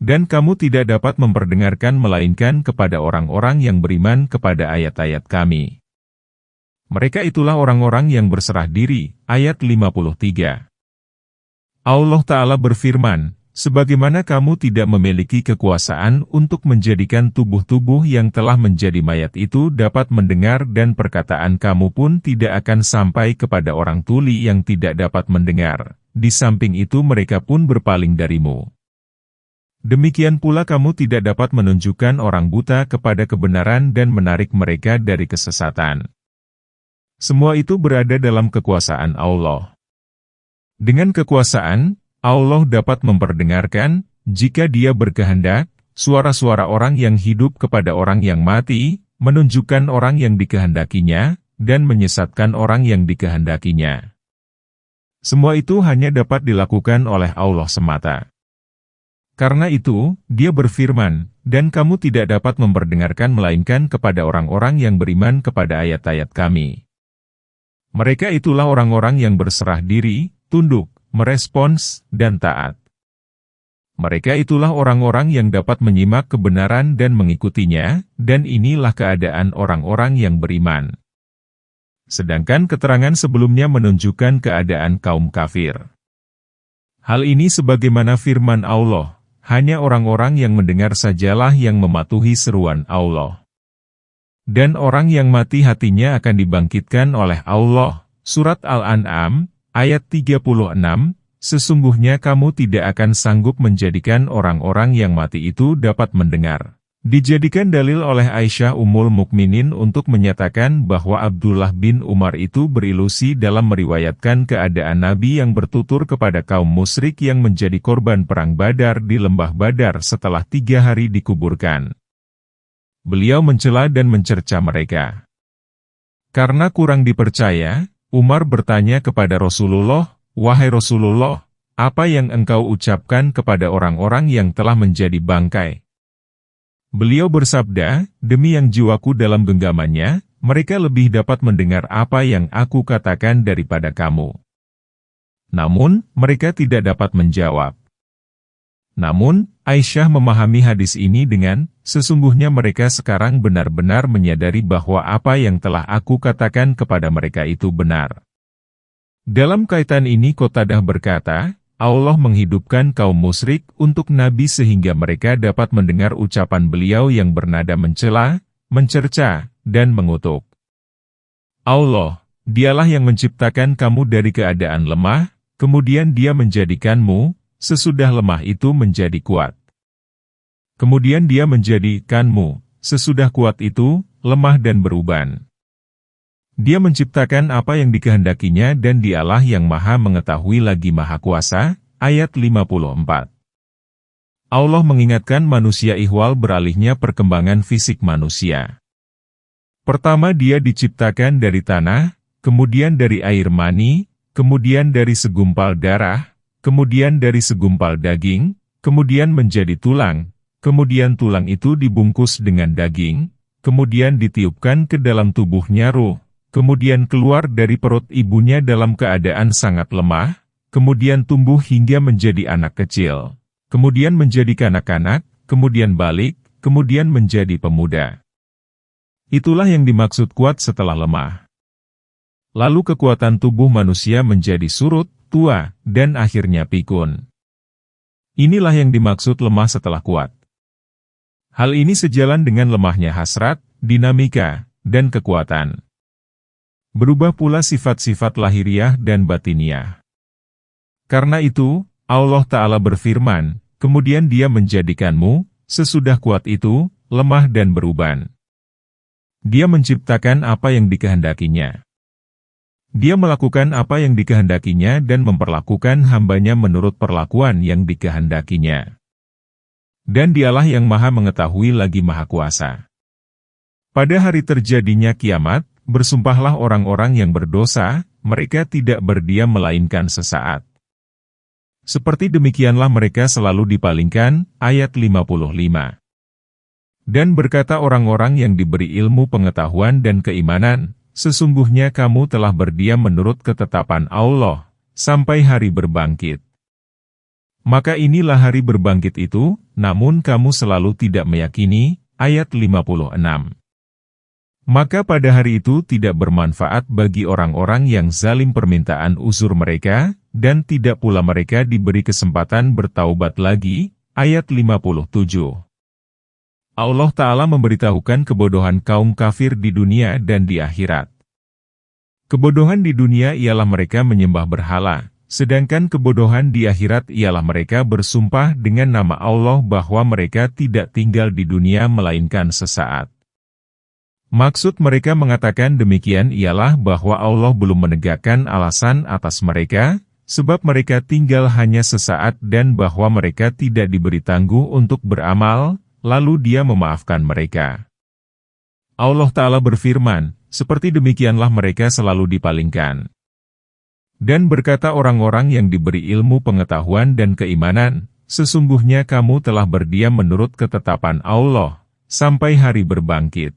Dan kamu tidak dapat memperdengarkan melainkan kepada orang-orang yang beriman kepada ayat-ayat kami. Mereka itulah orang-orang yang berserah diri. Ayat 53. Allah Ta'ala berfirman, sebagaimana kamu tidak memiliki kekuasaan untuk menjadikan tubuh-tubuh yang telah menjadi mayat itu dapat mendengar dan perkataan kamu pun tidak akan sampai kepada orang tuli yang tidak dapat mendengar. Di samping itu mereka pun berpaling darimu. Demikian pula kamu tidak dapat menunjukkan orang buta kepada kebenaran dan menarik mereka dari kesesatan. Semua itu berada dalam kekuasaan Allah. Dengan kekuasaan, Allah dapat memperdengarkan, jika Dia berkehendak, suara-suara orang yang hidup kepada orang yang mati, menunjukkan orang yang dikehendakinya, dan menyesatkan orang yang dikehendakinya. Semua itu hanya dapat dilakukan oleh Allah semata. Karena itu, Dia berfirman, dan kamu tidak dapat memperdengarkan melainkan kepada orang-orang yang beriman kepada ayat-ayat Kami. Mereka itulah orang-orang yang berserah diri, tunduk, merespons, dan taat. Mereka itulah orang-orang yang dapat menyimak kebenaran dan mengikutinya, dan inilah keadaan orang-orang yang beriman. Sedangkan keterangan sebelumnya menunjukkan keadaan kaum kafir. Hal ini sebagaimana firman Allah, hanya orang-orang yang mendengar sajalah yang mematuhi seruan Allah. Dan orang yang mati hatinya akan dibangkitkan oleh Allah. Surat Al-An'am, ayat 36, sesungguhnya kamu tidak akan sanggup menjadikan orang-orang yang mati itu dapat mendengar. Dijadikan dalil oleh Aisyah Ummul Mukminin untuk menyatakan bahwa Abdullah bin Umar itu berilusi dalam meriwayatkan keadaan Nabi yang bertutur kepada kaum musyrik yang menjadi korban perang Badar di lembah Badar setelah 3 hari dikuburkan. Beliau mencela dan mencerca mereka. Karena kurang dipercaya, Umar bertanya kepada Rasulullah, "Wahai Rasulullah, apa yang engkau ucapkan kepada orang-orang yang telah menjadi bangkai?" Beliau bersabda, "Demi yang jiwaku dalam genggamannya, mereka lebih dapat mendengar apa yang aku katakan daripada kamu." Namun, mereka tidak dapat menjawab. Namun, Aisyah memahami hadis ini dengan, sesungguhnya mereka sekarang benar-benar menyadari bahwa apa yang telah aku katakan kepada mereka itu benar. Dalam kaitan ini Qatadah berkata, Allah menghidupkan kaum musyrik untuk Nabi sehingga mereka dapat mendengar ucapan beliau yang bernada mencela, mencerca, dan mengutuk. Allah, Dialah yang menciptakan kamu dari keadaan lemah, kemudian Dia menjadikanmu, sesudah lemah itu menjadi kuat. Kemudian Dia menjadikanmu, sesudah kuat itu, lemah dan beruban. Dia menciptakan apa yang dikehendakinya dan Dialah yang maha mengetahui lagi maha kuasa. Ayat 54. Allah mengingatkan manusia ihwal beralihnya perkembangan fisik manusia. Pertama Dia diciptakan dari tanah, kemudian dari air mani, kemudian dari segumpal darah, kemudian dari segumpal daging, kemudian menjadi tulang, kemudian tulang itu dibungkus dengan daging, kemudian ditiupkan ke dalam tubuhnya ruh. Kemudian keluar dari perut ibunya dalam keadaan sangat lemah, kemudian tumbuh hingga menjadi anak kecil, kemudian menjadi kanak-kanak, kemudian balik, kemudian menjadi pemuda. Itulah yang dimaksud kuat setelah lemah. Lalu kekuatan tubuh manusia menjadi surut, tua, dan akhirnya pikun. Inilah yang dimaksud lemah setelah kuat. Hal ini sejalan dengan lemahnya hasrat, dinamika, dan kekuatan. Berubah pula sifat-sifat lahiriah dan batiniah. Karena itu, Allah Ta'ala berfirman, kemudian Dia menjadikanmu, sesudah kuat itu, lemah dan beruban. Dia menciptakan apa yang dikehendakinya. Dia melakukan apa yang dikehendakinya dan memperlakukan hambanya menurut perlakuan yang dikehendakinya. Dan Dialah yang maha mengetahui lagi maha kuasa. Pada hari terjadinya kiamat, bersumpahlah orang-orang yang berdosa, mereka tidak berdiam melainkan sesaat. Seperti demikianlah mereka selalu dipalingkan, ayat 55. Dan berkata orang-orang yang diberi ilmu pengetahuan dan keimanan, sesungguhnya kamu telah berdiam menurut ketetapan Allah, sampai hari berbangkit. Maka inilah hari berbangkit itu, namun kamu selalu tidak meyakini, ayat 56. Maka pada hari itu tidak bermanfaat bagi orang-orang yang zalim permintaan uzur mereka, dan tidak pula mereka diberi kesempatan bertaubat lagi. Ayat 57. Allah Ta'ala memberitahukan kebodohan kaum kafir di dunia dan di akhirat. Kebodohan di dunia ialah mereka menyembah berhala, sedangkan kebodohan di akhirat ialah mereka bersumpah dengan nama Allah bahwa mereka tidak tinggal di dunia melainkan sesaat. Maksud mereka mengatakan demikian ialah bahwa Allah belum menegakkan alasan atas mereka, sebab mereka tinggal hanya sesaat dan bahwa mereka tidak diberi tangguh untuk beramal, lalu Dia memaafkan mereka. Allah Ta'ala berfirman, seperti demikianlah mereka selalu dipalingkan. Dan berkata orang-orang yang diberi ilmu pengetahuan dan keimanan, sesungguhnya kamu telah berdiam menurut ketetapan Allah, sampai hari berbangkit.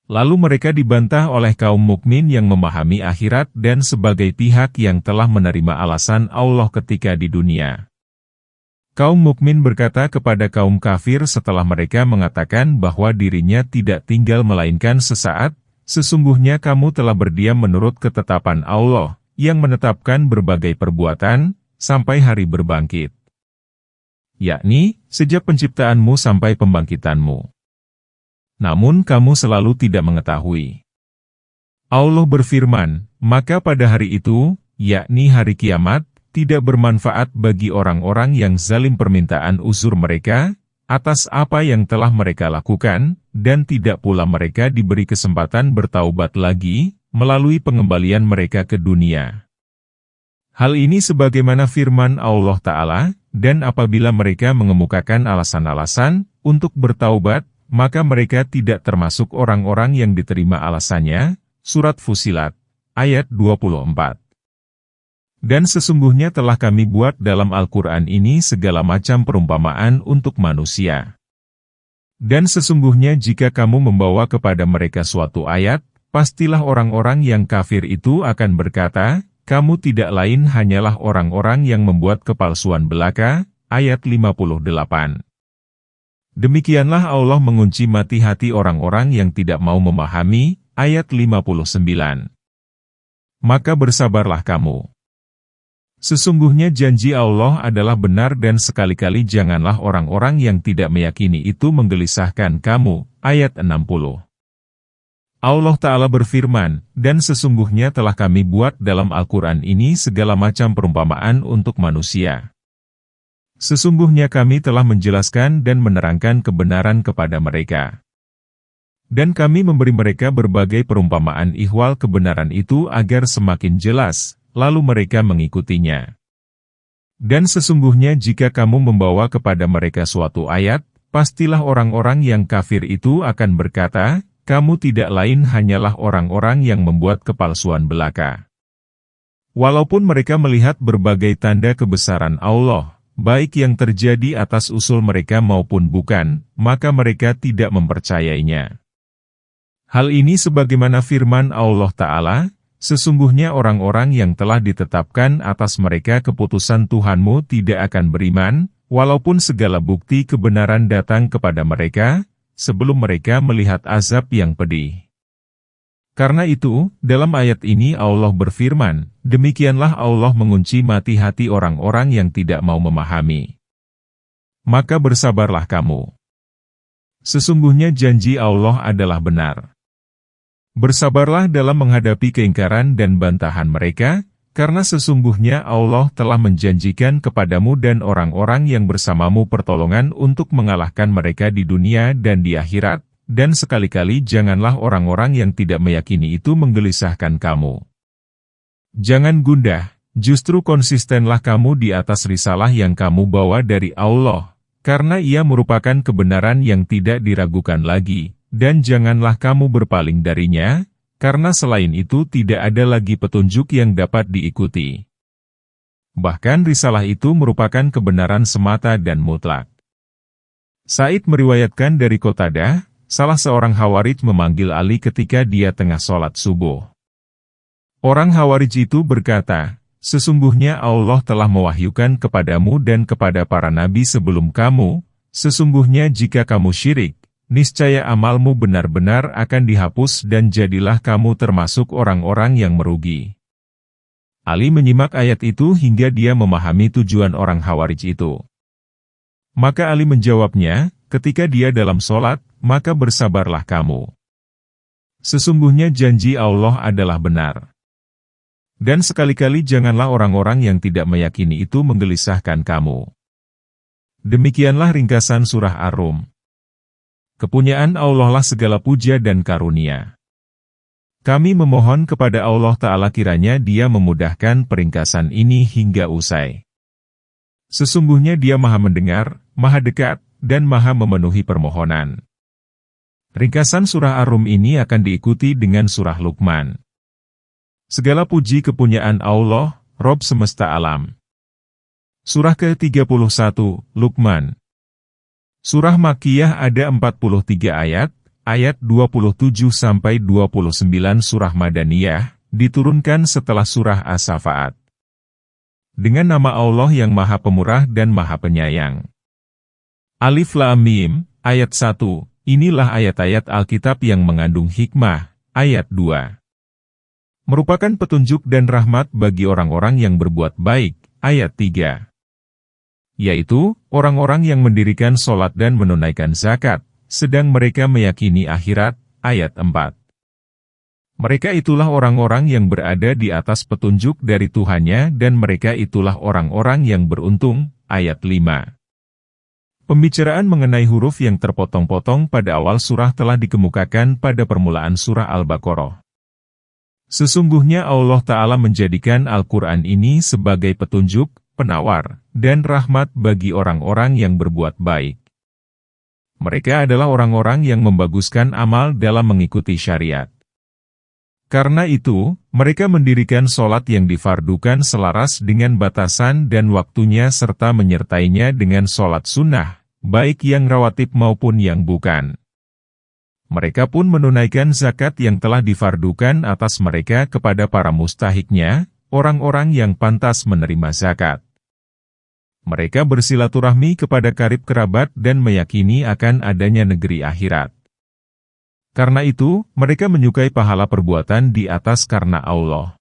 Lalu mereka dibantah oleh kaum mukmin yang memahami akhirat dan sebagai pihak yang telah menerima alasan Allah ketika di dunia. Kaum mukmin berkata kepada kaum kafir setelah mereka mengatakan bahwa dirinya tidak tinggal melainkan sesaat, sesungguhnya kamu telah berdiam menurut ketetapan Allah, yang menetapkan berbagai perbuatan, sampai hari berbangkit. Yakni, sejak penciptaanmu sampai pembangkitanmu. Namun kamu selalu tidak mengetahui. Allah berfirman, maka pada hari itu, yakni hari kiamat, tidak bermanfaat bagi orang-orang yang zalim permintaan uzur mereka, atas apa yang telah mereka lakukan, dan tidak pula mereka diberi kesempatan bertaubat lagi, melalui pengembalian mereka ke dunia. Hal ini sebagaimana firman Allah Ta'ala, dan apabila mereka mengemukakan alasan-alasan untuk bertaubat, maka mereka tidak termasuk orang-orang yang diterima alasannya. Surat Fusilat, ayat 24. Dan sesungguhnya telah kami buat dalam Al-Quran ini segala macam perumpamaan untuk manusia. Dan sesungguhnya jika kamu membawa kepada mereka suatu ayat, pastilah orang-orang yang kafir itu akan berkata, kamu tidak lain hanyalah orang-orang yang membuat kepalsuan belaka. Ayat 58. Demikianlah Allah mengunci mati hati orang-orang yang tidak mau memahami. Ayat 59. Maka bersabarlah kamu. Sesungguhnya janji Allah adalah benar dan sekali-kali janganlah orang-orang yang tidak meyakini itu menggelisahkan kamu. Ayat 60. Allah Ta'ala berfirman, dan sesungguhnya telah kami buat dalam Al-Quran ini segala macam perumpamaan untuk manusia. Sesungguhnya kami telah menjelaskan dan menerangkan kebenaran kepada mereka. Dan kami memberi mereka berbagai perumpamaan ihwal kebenaran itu agar semakin jelas, lalu mereka mengikutinya. Dan sesungguhnya jika kamu membawa kepada mereka suatu ayat, pastilah orang-orang yang kafir itu akan berkata, kamu tidak lain hanyalah orang-orang yang membuat kepalsuan belaka. Walaupun mereka melihat berbagai tanda kebesaran Allah, baik yang terjadi atas usul mereka maupun bukan, maka mereka tidak mempercayainya. Hal ini sebagaimana firman Allah Ta'ala, sesungguhnya orang-orang yang telah ditetapkan atas mereka keputusan Tuhanmu tidak akan beriman, walaupun segala bukti kebenaran datang kepada mereka, sebelum mereka melihat azab yang pedih. Karena itu, dalam ayat ini Allah berfirman, demikianlah Allah mengunci mati hati orang-orang yang tidak mau memahami. Maka bersabarlah kamu. Sesungguhnya janji Allah adalah benar. Bersabarlah dalam menghadapi keingkaran dan bantahan mereka, karena sesungguhnya Allah telah menjanjikan kepadamu dan orang-orang yang bersamamu pertolongan untuk mengalahkan mereka di dunia dan di akhirat. Dan sekali-kali janganlah orang-orang yang tidak meyakini itu menggelisahkan kamu. Jangan gundah, justru konsistenlah kamu di atas risalah yang kamu bawa dari Allah, karena ia merupakan kebenaran yang tidak diragukan lagi, dan janganlah kamu berpaling darinya, karena selain itu tidak ada lagi petunjuk yang dapat diikuti. Bahkan risalah itu merupakan kebenaran semata dan mutlak. Said meriwayatkan dari Qatadah, salah seorang Khawarij memanggil Ali ketika dia tengah sholat subuh. Orang Khawarij itu berkata, sesungguhnya Allah telah mewahyukan kepadamu dan kepada para nabi sebelum kamu, sesungguhnya jika kamu syirik, niscaya amalmu benar-benar akan dihapus dan jadilah kamu termasuk orang-orang yang merugi. Ali menyimak ayat itu hingga dia memahami tujuan orang Khawarij itu. Maka Ali menjawabnya, ketika dia dalam sholat, maka bersabarlah kamu. Sesungguhnya janji Allah adalah benar. Dan sekali-kali janganlah orang-orang yang tidak meyakini itu menggelisahkan kamu. Demikianlah ringkasan surah Ar-Rum. Kepunyaan Allah lah segala puja dan karunia. Kami memohon kepada Allah Ta'ala kiranya Dia memudahkan peringkasan ini hingga usai. Sesungguhnya Dia Maha Mendengar, Maha Dekat, dan Maha Memenuhi permohonan. Ringkasan surah Ar-Rum ini akan diikuti dengan surah Luqman. Segala puji kepunyaan Allah, Rob semesta alam. Surah ke-31, Luqman. Surah Makkiyah ada 43 ayat, ayat 27-29 surah Madaniyah, diturunkan setelah surah As-Safaat. Dengan nama Allah yang Maha Pemurah dan Maha Penyayang. Alif Lam Mim, ayat 1, inilah ayat-ayat Alkitab yang mengandung hikmah, ayat 2. Merupakan petunjuk dan rahmat bagi orang-orang yang berbuat baik, ayat 3. Yaitu, orang-orang yang mendirikan sholat dan menunaikan zakat, sedang mereka meyakini akhirat, ayat 4. Mereka itulah orang-orang yang berada di atas petunjuk dari Tuhannya dan mereka itulah orang-orang yang beruntung, ayat 5. Pembicaraan mengenai huruf yang terpotong-potong pada awal surah telah dikemukakan pada permulaan surah Al-Baqarah. Sesungguhnya Allah Ta'ala menjadikan Al-Quran ini sebagai petunjuk, penawar, dan rahmat bagi orang-orang yang berbuat baik. Mereka adalah orang-orang yang membaguskan amal dalam mengikuti syariat. Karena itu, mereka mendirikan sholat yang difardukan selaras dengan batasan dan waktunya serta menyertainya dengan sholat sunnah, baik yang rawatib maupun yang bukan. Mereka pun menunaikan zakat yang telah difardukan atas mereka kepada para mustahiknya, orang-orang yang pantas menerima zakat. Mereka bersilaturahmi kepada karib kerabat dan meyakini akan adanya negeri akhirat. Karena itu, mereka menyukai pahala perbuatan di atas karena Allah.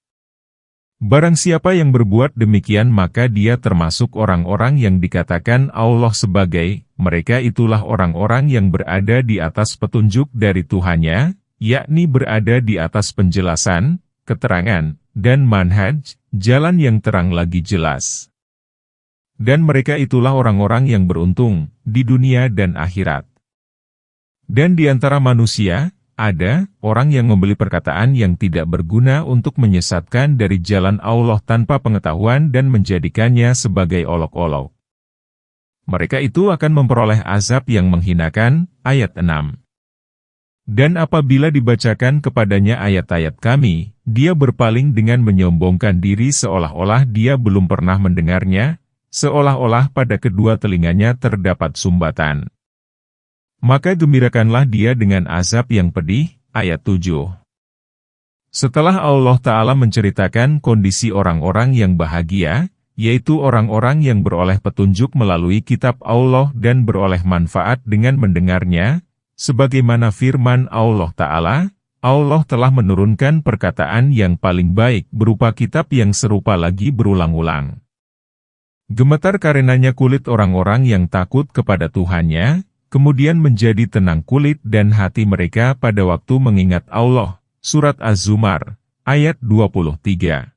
Barang siapa yang berbuat demikian maka dia termasuk orang-orang yang dikatakan Allah sebagai, mereka itulah orang-orang yang berada di atas petunjuk dari Tuhannya, yakni berada di atas penjelasan, keterangan, dan manhaj, jalan yang terang lagi jelas. Dan mereka itulah orang-orang yang beruntung, di dunia dan akhirat. Dan di antara manusia, ada orang yang membeli perkataan yang tidak berguna untuk menyesatkan dari jalan Allah tanpa pengetahuan dan menjadikannya sebagai olok-olok. Mereka itu akan memperoleh azab yang menghinakan, ayat 6. Dan apabila dibacakan kepadanya ayat-ayat kami, dia berpaling dengan menyombongkan diri seolah-olah dia belum pernah mendengarnya, seolah-olah pada kedua telinganya terdapat sumbatan. Maka gembirakanlah dia dengan azab yang pedih, ayat 7. Setelah Allah Ta'ala menceritakan kondisi orang-orang yang bahagia, yaitu orang-orang yang beroleh petunjuk melalui kitab Allah dan beroleh manfaat dengan mendengarnya, sebagaimana firman Allah Ta'ala, Allah telah menurunkan perkataan yang paling baik berupa kitab yang serupa lagi berulang-ulang. Gemetar karenanya kulit orang-orang yang takut kepada Tuhannya, kemudian menjadi tenang kulit dan hati mereka pada waktu mengingat Allah. Surat Az-Zumar, ayat 23.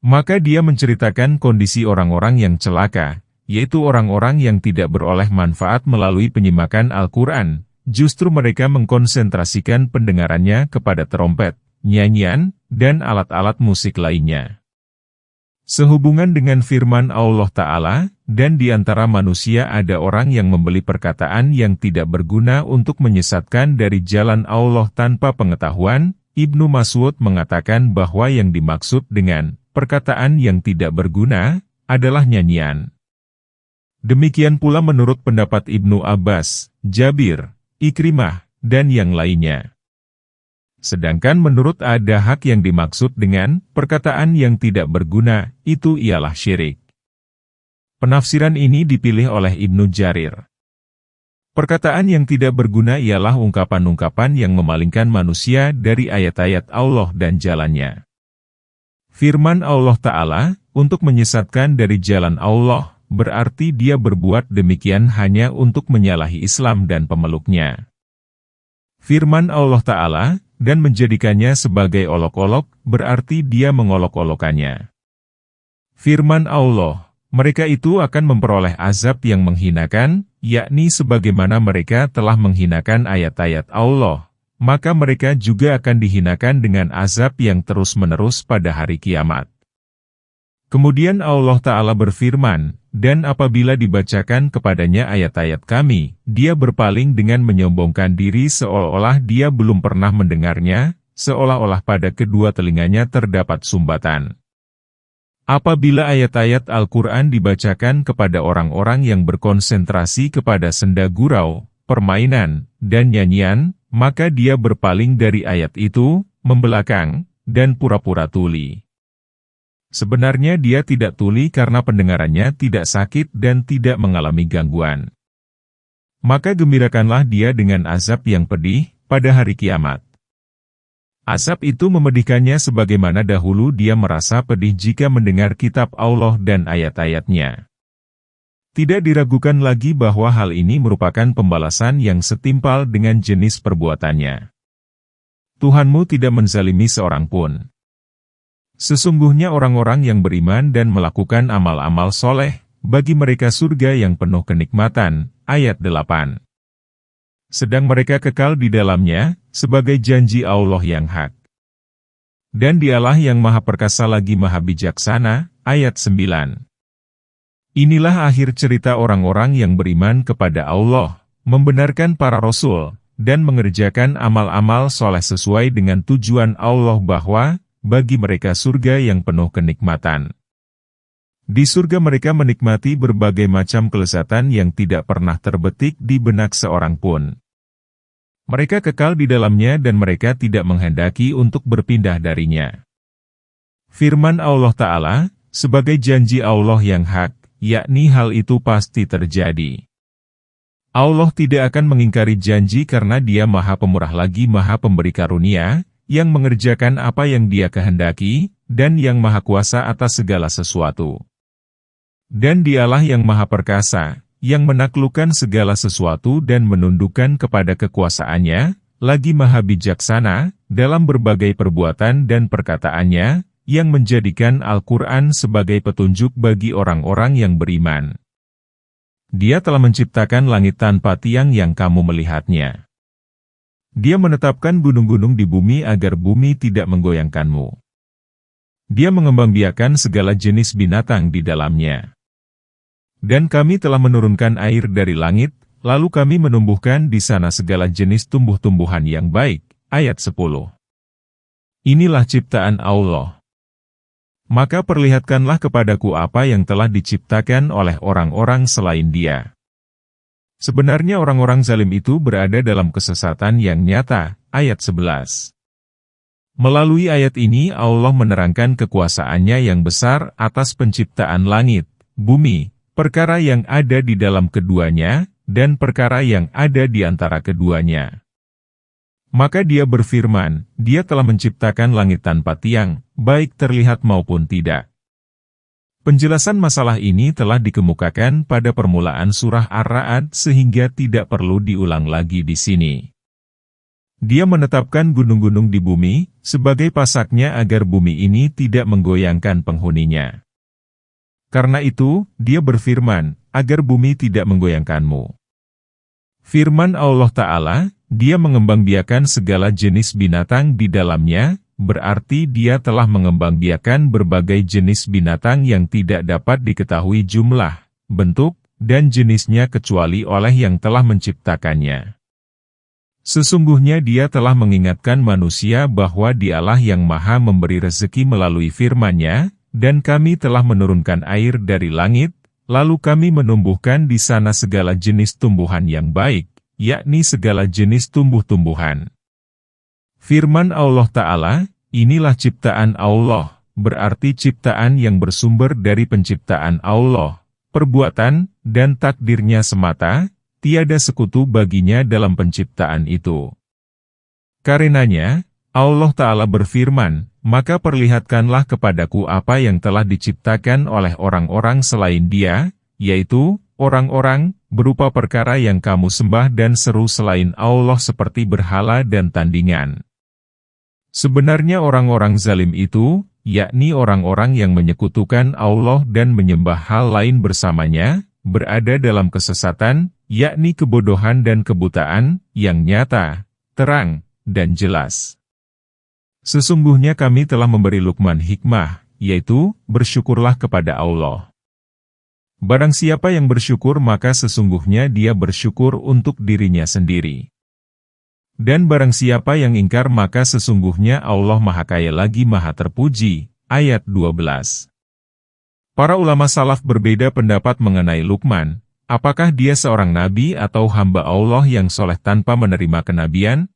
Maka dia menceritakan kondisi orang-orang yang celaka, yaitu orang-orang yang tidak beroleh manfaat melalui penyimakan Al-Quran. Justru mereka mengkonsentrasikan pendengarannya kepada terompet, nyanyian, dan alat-alat musik lainnya. Sehubungan dengan firman Allah Ta'ala, dan di antara manusia ada orang yang membeli perkataan yang tidak berguna untuk menyesatkan dari jalan Allah tanpa pengetahuan. Ibnu Mas'ud mengatakan bahwa yang dimaksud dengan perkataan yang tidak berguna adalah nyanyian. Demikian pula menurut pendapat Ibnu Abbas, Jabir, Ikrimah, dan yang lainnya. Sedangkan menurut Ad-Dahhak yang dimaksud dengan perkataan yang tidak berguna, itu ialah syirik. Penafsiran ini dipilih oleh Ibnu Jarir. Perkataan yang tidak berguna ialah ungkapan-ungkapan yang memalingkan manusia dari ayat-ayat Allah dan jalannya. Firman Allah Ta'ala, untuk menyesatkan dari jalan Allah, berarti dia berbuat demikian hanya untuk menyalahi Islam dan pemeluknya. Firman Allah Ta'ala, dan menjadikannya sebagai olok-olok, berarti dia mengolok-olokannya. Firman Allah, mereka itu akan memperoleh azab yang menghinakan, yakni sebagaimana mereka telah menghinakan ayat-ayat Allah, maka mereka juga akan dihinakan dengan azab yang terus-menerus pada hari kiamat. Kemudian Allah Ta'ala berfirman, dan apabila dibacakan kepadanya ayat-ayat kami, dia berpaling dengan menyombongkan diri seolah-olah dia belum pernah mendengarnya, seolah-olah pada kedua telinganya terdapat sumbatan. Apabila ayat-ayat Al-Quran dibacakan kepada orang-orang yang berkonsentrasi kepada senda gurau, permainan, dan nyanyian, maka dia berpaling dari ayat itu, membelakang, dan pura-pura tuli. Sebenarnya dia tidak tuli karena pendengarannya tidak sakit dan tidak mengalami gangguan. Maka gembirakanlah dia dengan azab yang pedih pada hari kiamat. Azab itu memedihkannya sebagaimana dahulu dia merasa pedih jika mendengar kitab Allah dan ayat-ayatnya. Tidak diragukan lagi bahwa hal ini merupakan pembalasan yang setimpal dengan jenis perbuatannya. Tuhanmu tidak menzalimi seorang pun. Sesungguhnya orang-orang yang beriman dan melakukan amal-amal soleh, bagi mereka surga yang penuh kenikmatan. Ayat 8. Sedang mereka kekal di dalamnya, sebagai janji Allah yang hak. Dan dialah yang maha perkasa lagi maha bijaksana. Ayat 9. Inilah akhir cerita orang-orang yang beriman kepada Allah, membenarkan para rasul, dan mengerjakan amal-amal soleh sesuai dengan tujuan Allah bahwa, bagi mereka surga yang penuh kenikmatan. Di surga mereka menikmati berbagai macam kelezatan yang tidak pernah terbetik di benak seorang pun. Mereka kekal di dalamnya dan mereka tidak menghendaki untuk berpindah darinya. Firman Allah Ta'ala, sebagai janji Allah yang hak, yakni hal itu pasti terjadi. Allah tidak akan mengingkari janji karena Dia Maha Pemurah lagi Maha Pemberi Karunia, yang mengerjakan apa yang Dia kehendaki, dan yang Maha Kuasa atas segala sesuatu. Dan Dialah yang Maha Perkasa, yang menaklukkan segala sesuatu dan menundukkan kepada kekuasaannya, lagi Maha Bijaksana, dalam berbagai perbuatan dan perkataannya, yang menjadikan Al-Quran sebagai petunjuk bagi orang-orang yang beriman. Dia telah menciptakan langit tanpa tiang yang kamu melihatnya. Dia menetapkan gunung-gunung di bumi agar bumi tidak menggoyangkanmu. Dia mengembangbiakan segala jenis binatang di dalamnya. Dan kami telah menurunkan air dari langit, lalu kami menumbuhkan di sana segala jenis tumbuh-tumbuhan yang baik. Ayat 10. Inilah ciptaan Allah. Maka perlihatkanlah kepadaku apa yang telah diciptakan oleh orang-orang selain Dia. Sebenarnya orang-orang zalim itu berada dalam kesesatan yang nyata. Ayat 11. Melalui ayat ini Allah menerangkan kekuasaannya yang besar atas penciptaan langit, bumi, perkara yang ada di dalam keduanya, dan perkara yang ada di antara keduanya. Maka Dia berfirman, Dia telah menciptakan langit tanpa tiang, baik terlihat maupun tidak. Penjelasan masalah ini telah dikemukakan pada permulaan surah Ar-Ra'd sehingga tidak perlu diulang lagi di sini. Dia menetapkan gunung-gunung di bumi, sebagai pasaknya agar bumi ini tidak menggoyangkan penghuninya. Karena itu, Dia berfirman, agar bumi tidak menggoyangkanmu. Firman Allah Ta'ala, Dia mengembangbiakan segala jenis binatang di dalamnya, berarti Dia telah mengembangbiakan berbagai jenis binatang yang tidak dapat diketahui jumlah, bentuk, dan jenisnya kecuali oleh yang telah menciptakannya. Sesungguhnya Dia telah mengingatkan manusia bahwa Dialah yang Maha memberi rezeki melalui firman-Nya, dan kami telah menurunkan air dari langit, lalu kami menumbuhkan di sana segala jenis tumbuhan yang baik, yakni segala jenis tumbuh-tumbuhan. Firman Allah Ta'ala, inilah ciptaan Allah, berarti ciptaan yang bersumber dari penciptaan Allah, perbuatan, dan takdirnya semata, tiada sekutu baginya dalam penciptaan itu. Karenanya, Allah Ta'ala berfirman, maka perlihatkanlah kepadaku apa yang telah diciptakan oleh orang-orang selain Dia, yaitu orang-orang berupa perkara yang kamu sembah dan seru selain Allah seperti berhala dan tandingan. Sebenarnya orang-orang zalim itu, yakni orang-orang yang menyekutukan Allah dan menyembah hal lain bersamanya, berada dalam kesesatan, yakni kebodohan dan kebutaan, yang nyata, terang, dan jelas. Sesungguhnya kami telah memberi Luqman hikmah, yaitu, bersyukurlah kepada Allah. Barang siapa yang bersyukur maka sesungguhnya dia bersyukur untuk dirinya sendiri. Dan barang siapa yang ingkar maka sesungguhnya Allah Maha Kaya lagi Maha Terpuji. Ayat 12. Para ulama salaf berbeda pendapat mengenai Luqman, apakah dia seorang nabi atau hamba Allah yang soleh tanpa menerima kenabian?